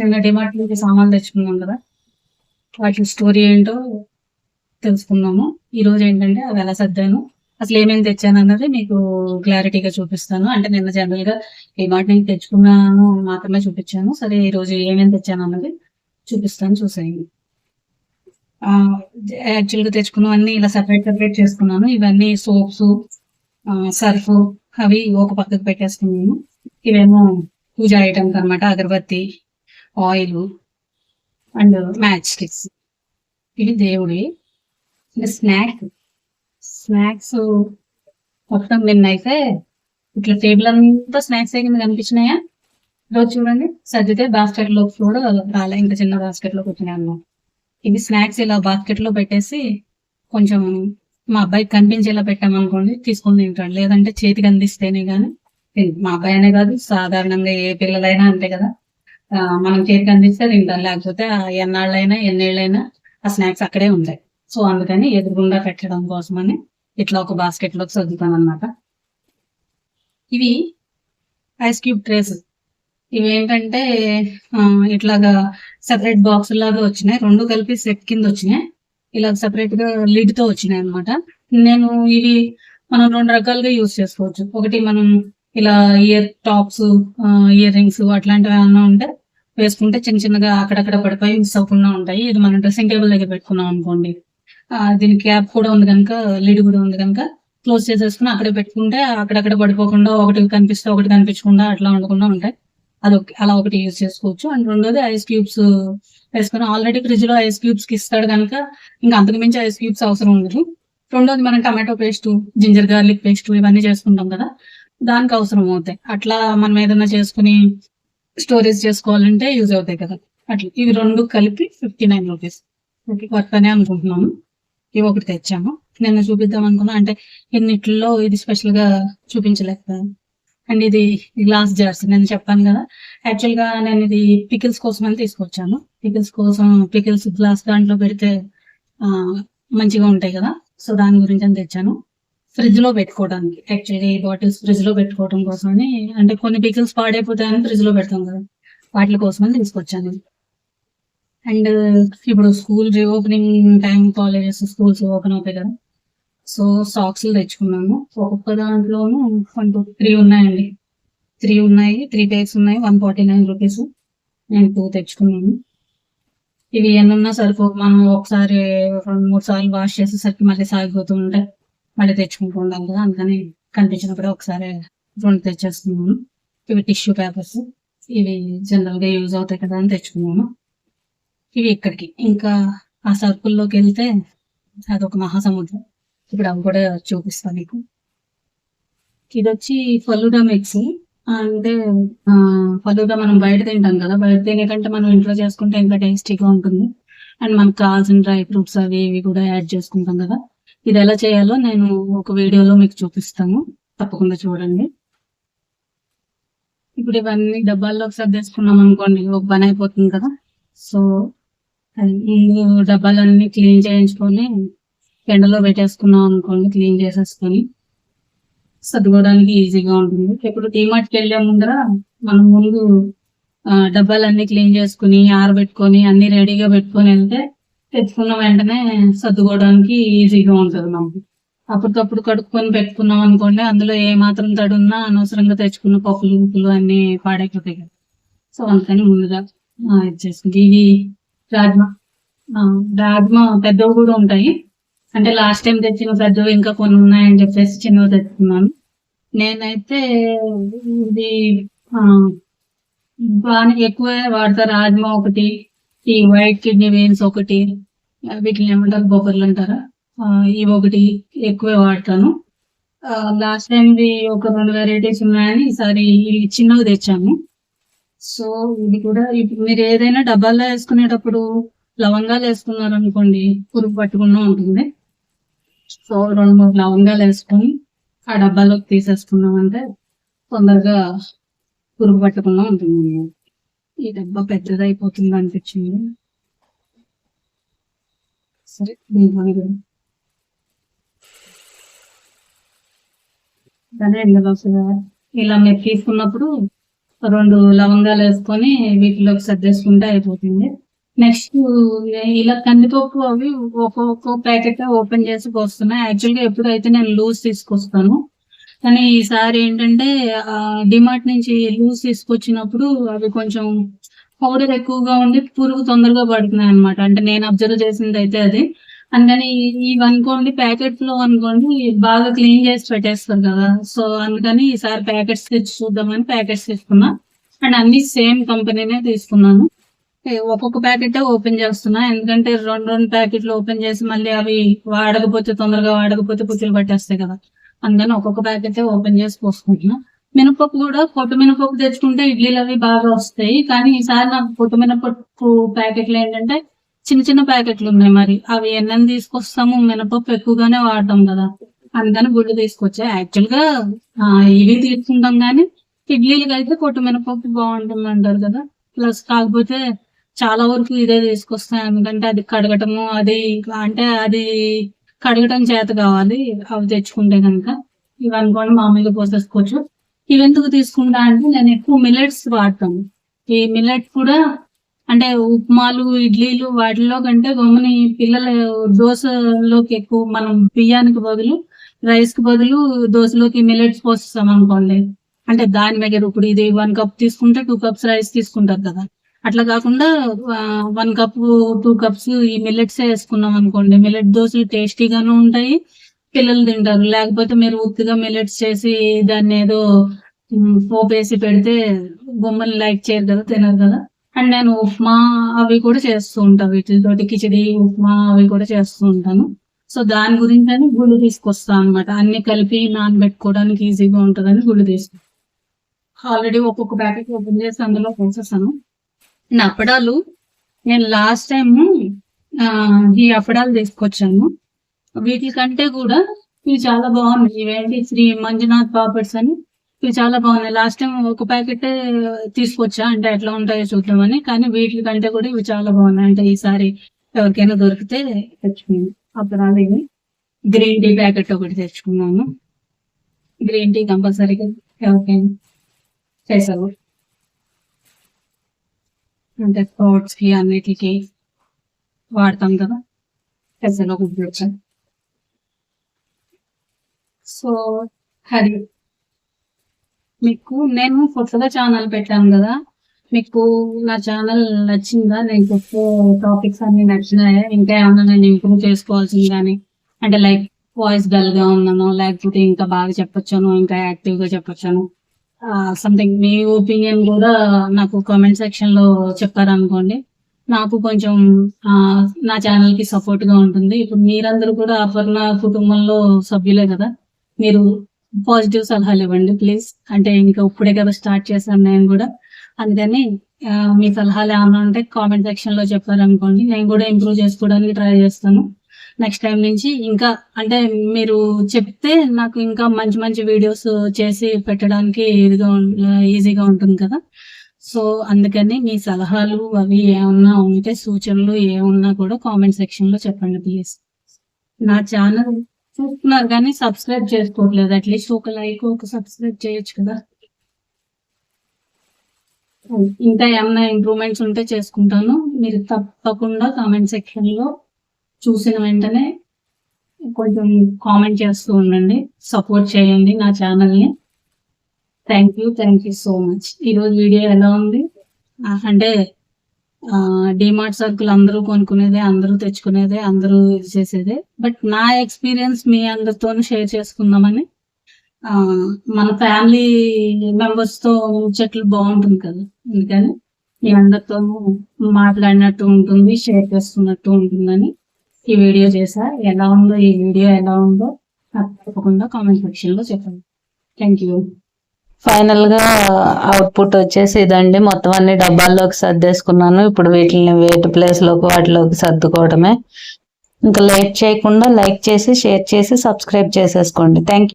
నిన్న డిమార్ట్ నుంచి సామాన్లు తెచ్చుకున్నాం కదా, వాటి స్టోరీ ఏంటో తెలుసుకున్నాము. ఈ రోజు ఏంటంటే అవి ఎలా సర్దాను, అసలు ఏమేమి తెచ్చాను అన్నది మీకు క్లారిటీగా చూపిస్తాను. అంటే నిన్న జనరల్ గా డిమార్ట్ నుంచి తెచ్చుకున్నాను మాత్రమే చూపించాను. సరే ఈ రోజు ఏమేమి తెచ్చాను అన్నది చూపిస్తాను, చూసేయండి. యాక్చువల్ గా తెచ్చుకున్నవన్నీ ఇలా సెపరేట్ చేసుకున్నాను. ఇవన్నీ సోప్స్, సర్ఫ్, అవి ఒక పక్కకు పెట్టేసుకున్నాను. ఇవేమో పూజ ఐటమ్స్ అనమాట, అగరబత్తి, ఆయిల్ అండ్ మ్యాచ్ స్టిక్స్. ఇది దేవుడి. ఇంకా స్నాక్స్ మొత్తం నిన్నైతే ఇట్లా టేబుల్ అంతా స్నాక్స్ కింద కనిపించినాయా. రోజు చూడండి, సర్దితే బాస్కెట్ లోకి కూడా రాలే, ఇంకా చిన్న బాస్కెట్ లోకి వచ్చినాయి అన్నమాట. ఇది స్నాక్స్ ఇలా బాస్కెట్ లో పెట్టేసి కొంచెం మా అబ్బాయికి కనిపించేలా పెట్టామనుకోండి తీసుకొని తింటాడు, లేదంటే చేతికి అందిస్తేనే కానీ. మా అబ్బాయి అనే కాదు, సాధారణంగా ఏ పిల్లలైనా అంతే కదా. మనం చేతికి అందిస్తే తింటారు, లేకపోతే ఎన్నాళ్ళైనా ఎన్నేళ్ళైనా ఆ స్నాక్స్ అక్కడే ఉంటాయి. సో అందుకని ఎదురుగుండా పెట్టడం కోసమని ఇట్లా ఒక బాస్కెట్ లోకి సర్దుతాను అనమాట. ఇవి ఐస్ క్యూబ్ ట్రేస్. ఇవి ఏంటంటే ఇట్లాగా సెపరేట్ బాక్స్ లాగా వచ్చినాయి, రెండు కలిపి సెట్ కింద వచ్చినాయి. ఇలా సెపరేట్ గా లిడ్ తో వచ్చినాయి అనమాట. నేను ఇవి మనం రెండు రకాలుగా యూజ్ చేసుకోవచ్చు. ఒకటి మనం ఇలా ఇయర్ టాప్స్, ఇయర్ రింగ్స్ అట్లాంటివి ఏమన్నా ఉంటే వేసుకుంటే చిన్న చిన్నగా అక్కడక్కడ పడిపోయి మిస్ అవ్వకుండా ఉంటాయి. ఇది మనం డ్రెస్సింగ్ టేబుల్ దగ్గర పెట్టుకున్నాం అనుకోండి, దీని క్యాప్ కూడా ఉంది కనుక, లిడ్ కూడా ఉంది కనుక క్లోజ్ చేసేసుకుని అక్కడే పెట్టుకుంటే అక్కడక్కడ పడిపోకుండా, ఒకటి కనిపిస్తే ఒకటి కనిపించకుండా అట్లా ఉండకుండా ఉంటాయి. అలా ఒకటి యూజ్ చేసుకోవచ్చు. అండ్ రెండోది ఐస్ క్యూబ్స్ వేసుకుని, ఆల్రెడీ ఫ్రిడ్జ్ లో ఐస్ క్యూబ్స్ కి ఇస్తాడు కనుక ఇంకా అంతకు మించి ఐస్ క్యూబ్స్ అవసరం ఉండదు. రెండోది మనం tomato paste, ginger garlic paste ఇవన్నీ చేసుకుంటాం కదా, దానికి అవసరం అవుతాయి. అట్లా మనం ఏదైనా చేసుకుని స్టోరేజ్ చేసుకోవాలంటే యూజ్ అవుతాయి కదా. అట్లా ఇవి రెండు కలిపి 59 రూపీస్ వర్త్ అనే అనుకుంటున్నాను. ఇవి ఒకటి తెచ్చాము. నేను చూపిద్దాం అనుకున్నా, అంటే ఇన్నిట్లో ఇది స్పెషల్ గా చూపించలేకపోయాను. అండ్ ఇది గ్లాస్ జార్స్ నేను చెప్పాను కదా, యాక్చువల్ గా నేను ఇది పికిల్స్ కోసం అని తీసుకొచ్చాను. పికిల్స్ గ్లాస్ దాంట్లో పెడితే మంచిగా ఉంటాయి కదా, సో దాని గురించి అని తెచ్చాను. ఫ్రిడ్జ్ లో పెట్టుకోవడానికి, యాక్చువల్లీ ఈ బాటిల్స్ ఫ్రిడ్జ్ లో పెట్టుకోవడం కోసమని, అంటే కొన్ని పికిల్స్ పాడైపోతాయని ఫ్రిడ్జ్ లో పెడతాం కదా, వాటి కోసమని తీసుకొచ్చాను. అండ్ ఇప్పుడు school reopening time, colleges schools open అవుతాయి కదా, సో సాక్స్ తెచ్చుకున్నాను. ఒక్కొక్క దాంట్లోనూ 1 2 3 ఉన్నాయండి. 3 పేర్స్ ఉన్నాయి, 149 రూపీస్. నేను 2 తెచ్చుకున్నాను. ఇవి ఎన్నున్నా సరిపోవు, మనం ఒకసారి 2 3 సార్లు వాష్ చేసేసరికి మళ్ళీ సాగిపోతూ ఉంటాయి, మళ్ళీ తెచ్చుకుంటూ ఉండాలి కదా. అందుకని కనిపించినప్పుడే ఒకసారి 2 తెచ్చేస్తున్నాను. ఇవి టిష్యూ పేపర్స్, ఇవి జనరల్ గా యూజ్ అవుతాయి కదా అని తెచ్చుకున్నాను. ఇవి ఇక్కడికి. ఇంకా ఆ సర్కుల్లోకి వెళ్తే అదొక మహాసముద్రం. ఇప్పుడు అవి కూడా చూపిస్తాను మీకు. ఇది వచ్చి ఫలూడా మిక్స్. అంటే ఫలూడా మనం బయట తింటాం కదా, బయట తినే కంటే మనం ఇంట్లో చేసుకుంటే ఇంకా టేస్టీగా ఉంటుంది. అండ్ మనకు కావాల్సిన డ్రై ఫ్రూట్స్ అవి ఇవి కూడా యాడ్ చేసుకుంటాం కదా. ఇది ఎలా చేయాలో నేను ఒక వీడియోలో మీకు చూపిస్తాను, తప్పకుండా చూడండి. ఇప్పుడు ఇవన్నీ డబ్బాల్లోకి సర్దేసుకున్నాం అనుకోండి, ఒక పని అయిపోతుంది కదా. సో డబ్బాలన్నీ క్లీన్ చేయించుకొని ఎండలో పెట్టేసుకున్నాం అనుకోండి, క్లీన్ చేసేసుకొని సర్దుకోవడానికి ఈజీగా ఉంటుంది. ఇప్పుడు డీమార్ట్కి వెళ్ళే ముందర మనం ముందు డబ్బాలన్నీ క్లీన్ చేసుకుని ఆరబెట్టుకొని అన్ని రెడీగా పెట్టుకొని వెళ్తే తెచ్చుకున్న వెంటనే సర్దుకోవడానికి ఈజీగా ఉంటుంది మనకి. అప్పటికప్పుడు కడుక్కొని పెట్టుకున్నాం అనుకోండి, అందులో ఏ మాత్రం తడున్నా అనవసరంగా తెచ్చుకున్న పప్పులు ఉప్పులు అన్ని పాడైపోతాయి కదా. సో అందుకని ముందుగా ఇది చేసుకుంది. ఇవి రాజ్మా పెద్దవి కూడా ఉంటాయి, అంటే లాస్ట్ టైం తెచ్చిన పెద్దవి ఇంకా కొన్ని ఉన్నాయని చెప్పేసి చిన్నవి తెచ్చుకున్నాను. నేనైతే ఇది బాగా ఎక్కువ వాడతా. రాజ్మా ఒకటి, ఈ వైట్ కిడ్నీ బీన్స్ ఒకటి, వీటిని ఏమంటారు, బొబ్బర్లు అంటారా, ఇవి ఒకటి ఎక్కువే వాడతాను. లాస్ట్ టైం ఒక 2 వెరైటీస్ ఉన్నాయని ఈసారి చిన్నవి తెచ్చాము. సో ఇది కూడా మీరు ఏదైనా డబ్బాల్లో వేసుకునేటప్పుడు లవంగాలు వేసుకున్నారు అనుకోండి, పురుగు పట్టకుండా ఉంటుంది. సో 2 3 లవంగాలు వేసుకొని ఆ డబ్బాలోకి తీసేసుకున్నామంటే తొందరగా పురుగు పట్టకుండా ఉంటుంది. ఈ డబ్బా పెద్దది అయిపోతుంది అనిపించింది, సరే దీంట్లో దాని ఎండలో ఇలా మీరు తీసుకున్నప్పుడు 2 లవంగాలు వేసుకొని వీటిలోకి సర్దేసుకుంటే అయిపోతుంది. నెక్స్ట్ ఇలా కందిపప్పు అవి ఒక్కొక్క ప్యాకెట్ ఓపెన్ చేసి పోస్తున్నా. యాక్చువల్గా ఎప్పుడైతే నేను లూజ్ తీసుకొస్తాను, కానీ ఈసారి ఏంటంటే డిమార్ట్ నుంచి లూజ్ తీసుకొచ్చినప్పుడు అవి కొంచెం పౌడర్ ఎక్కువగా ఉండి పురుగు తొందరగా పడుతున్నాయి అనమాట. అంటే నేను అబ్జర్వ్ చేసింది అయితే అది. అందుకని ఇవి అనుకోండి ప్యాకెట్ లో అనుకోండి బాగా క్లీన్ చేసి పెట్టేస్తారు కదా. సో అందుకని ఈసారి ప్యాకెట్స్ తెచ్చి చూద్దామని ప్యాకెట్స్ తీసుకున్నా. అండ్ అన్ని సేమ్ కంపెనీనే తీసుకున్నాను. ఒక్కొక్క ప్యాకెట్ ఓపెన్ చేస్తున్నా, ఎందుకంటే 2 ప్యాకెట్లు ఓపెన్ చేసి మళ్ళీ అవి తొందరగా వాడకపోతే పుచ్చులు పట్టేస్తాయి కదా. అందుకని ఒక్కొక్క ప్యాకెట్ ఓపెన్ చేసి పోసుకుంటున్నా. మినపప్పు కూడా పొట్టు మినపప్పు తెచ్చుకుంటే ఇడ్లీలు అవి బాగా వస్తాయి, కానీ ఈసారి నాకు పొట్టు మినపప్పు ప్యాకెట్లు ఏంటంటే చిన్న చిన్న ప్యాకెట్లు ఉన్నాయి. మరి అవి ఎన్నెన్ని తీసుకొస్తాము, మినపప్పు ఎక్కువగానే వాడతాం కదా, అందుకని గుళ్ళు తీసుకొచ్చా. యాక్చువల్ గా ఇవి తీసుకుంటాం, కానీ ఇడ్లీలకి అయితే పొట్టు మినపప్పు బాగుంటుంది అంటారు కదా. ప్లస్ కాకపోతే చాలా వరకు ఇదే తీసుకొస్తాయి, ఎందుకంటే అది కడగటము అది కడగటం చేత కావాలి అవి తెచ్చుకుంటే కనుక. ఇవి అనుకోండి మామూలుగా పోసేసుకోవచ్చు. ఇవి ఎందుకు తీసుకుంటా అంటే నేను ఎక్కువ మిల్లెట్స్ వాడతాను. ఈ మిల్లెట్ కూడా అంటే ఉప్మాలు ఇడ్లీలు వాటిలో కంటే గమ్ముని పిల్లలు దోశలోకి ఎక్కువ మనం బియ్యానికి బదులు రైస్ కి బదులు దోశలోకి మిల్లెట్స్ పోస్తాం అనుకోండి. అంటే దాని దగ్గర ఇప్పుడు ఇది 1 కప్ తీసుకుంటే 2 కప్స్ రైస్ తీసుకుంటారు కదా. అట్లా కాకుండా 1 కప్ 2 కప్స్ ఈ మిల్లెట్స్ వేసుకున్నాం అనుకోండి, మిల్లెట్ దోశలు టేస్టీగాను ఉంటాయి, పిల్లలు తింటారు. లేకపోతే మీరు ఉత్తిగా మిల్లెట్స్ చేసి దాన్ని ఏదో పోపేసి పెడితే బొమ్మలు లైక్ చేయరు కదా, తినరు కదా. అండ్ నేను ఉప్మా అవి కూడా చేస్తూ ఉంటాను, వీటితోటి కిచిడి ఉప్మా అవి కూడా చేస్తూ ఉంటాను. సో దాని గురించి అని గుళ్ళు తీసుకొస్తాను అనమాట. అన్ని కలిపి నానబెట్టుకోవడానికి ఈజీగా ఉంటుందని గుళ్ళు తీసుకొస్తాను. ఆల్రెడీ ఒక్కొక్క ప్యాకెట్ ఓపెన్ చేసి అందులో పోసేసాను. అప్పడాలు నేను లాస్ట్ టైం ఈ అప్పడాలు తీసుకొచ్చాను. వీటికంటే కూడా ఇవి చాలా బాగున్నాయి. ఇవేంటి శ్రీ మంజునాథ్ పాపడ్స్ అని, ఇవి చాలా బాగున్నాయి. లాస్ట్ టైం ఒక ప్యాకెట్ తీసుకొచ్చా, అంటే ఎట్లా ఉంటాయో చూద్దామని. కానీ వీటికంటే కూడా ఇవి చాలా బాగున్నాయి. అంటే ఈసారి ఎవరికైనా దొరికితే తెచ్చుకున్నాను. అప్పడాలు ఇవి. గ్రీన్ టీ ప్యాకెట్ ఒకటి తెచ్చుకున్నాను. గ్రీన్ టీ కంపల్సరీగా ఎవరికైనా చేసారు, అంటే స్పోర్ట్స్ కి అన్నిటికి వాడతాం కదా, పెసలు ఒకటి వచ్చాను. సో అది మీకు నేను కొత్తగా ఛానల్ పెట్టాను కదా, మీకు నా ఛానల్ నచ్చిందా? నేను చెప్పే టాపిక్స్ అన్ని నచ్చినాయా? ఇంకా ఏమన్నా నేను ఇంప్రూవ్ చేసుకోవాల్సింది కానీ, అంటే లైక్ వాయిస్ డల్ గా ఉన్నాను, లేకపోతే ఇంకా బాగా చెప్పొచ్చాను, ఇంకా యాక్టివ్ గా చెప్పొచ్చాను, సంథింగ్ మీ ఒపీనియన్ కూడా నాకు కామెంట్ సెక్షన్ లో చెప్పారనుకోండి, నాకు కొంచెం నా ఛానల్ కి సపోర్ట్ గా ఉంటుంది. ఇప్పుడు మీరందరూ కూడా అపర్ణ కుటుంబంలో సభ్యులే కదా, మీరు పాజిటివ్ సలహాలు ఇవ్వండి ప్లీజ్. అంటే ఇంకా ఇప్పుడే కదా స్టార్ట్ చేశాను నేను కూడా, అందుకని మీ సలహాలు ఏమైనా ఉంటే కామెంట్ సెక్షన్ లో చెప్పారనుకోండి, నేను కూడా ఇంప్రూవ్ చేసుకోవడానికి ట్రై చేస్తాను. నెక్స్ట్ టైం నుంచి ఇంకా అంటే మీరు చెప్తే నాకు ఇంకా మంచి మంచి వీడియోస్ చేసి పెట్టడానికి ఈజీగా ఉంటుంది కదా. సో అందుకని మీ సలహాలు అవి ఏమన్నా ఉంటే, సూచనలు ఏమన్నా కూడా కామెంట్ సెక్షన్ లో చెప్పండి ప్లీజ్. నా ఛానల్ చూస్తున్నారు కానీ సబ్స్క్రైబ్ చేసుకోవట్లేదు, అట్లీస్ట్ ఒక లైక్ ఒక సబ్స్క్రైబ్ చేయొచ్చు కదా. ఇంకా ఏమన్నా ఇంప్రూవ్మెంట్స్ ఉంటే చేసుకుంటాను. మీరు తప్పకుండా కామెంట్ సెక్షన్ లో చూసిన వెంటనే కొంచెం కామెంట్ చేస్తూ ఉండండి, సపోర్ట్ చేయండి నా ఛానల్ని. Thank you so much. ఈరోజు వీడియో ఎలా ఉంది అంటే డిమార్ట్ సరుకులు అందరూ కొనుక్కునేదే, అందరూ తెచ్చుకునేదే, అందరూ ఇది చేసేదే, బట్ నా ఎక్స్పీరియన్స్ మీ అందరితో షేర్ చేసుకుందామని. మన ఫ్యామిలీ మెంబర్స్ తో చెట్లు బాగుంటుంది కదా, అందుకని మీ అందరితో మాట్లాడినట్టు ఉంటుంది, షేర్ చేస్తున్నట్టు ఉంటుందని ఈ వీడియో చేశా. ఎలా ఉందో ఈ వీడియో ఎలా ఉందో నాకు తప్పకుండా కామెంట్ సెక్షన్ లో చెప్పండి. Thank you. ఫైనల్ గా అవుట్పుట్ వచ్చేసి ఇదండి. మొత్తం అన్ని డబ్బాల్లోకి సర్దేసుకున్నాను. ఇప్పుడు వీటిని వేటి ప్లేస్ లోకి వాటిలోకి సర్దుకోవడమే. ఇంకా లేట్ చేయకుండా లైక్ చేసి షేర్ చేసి సబ్స్క్రైబ్ చేసేసుకోండి. Thank you.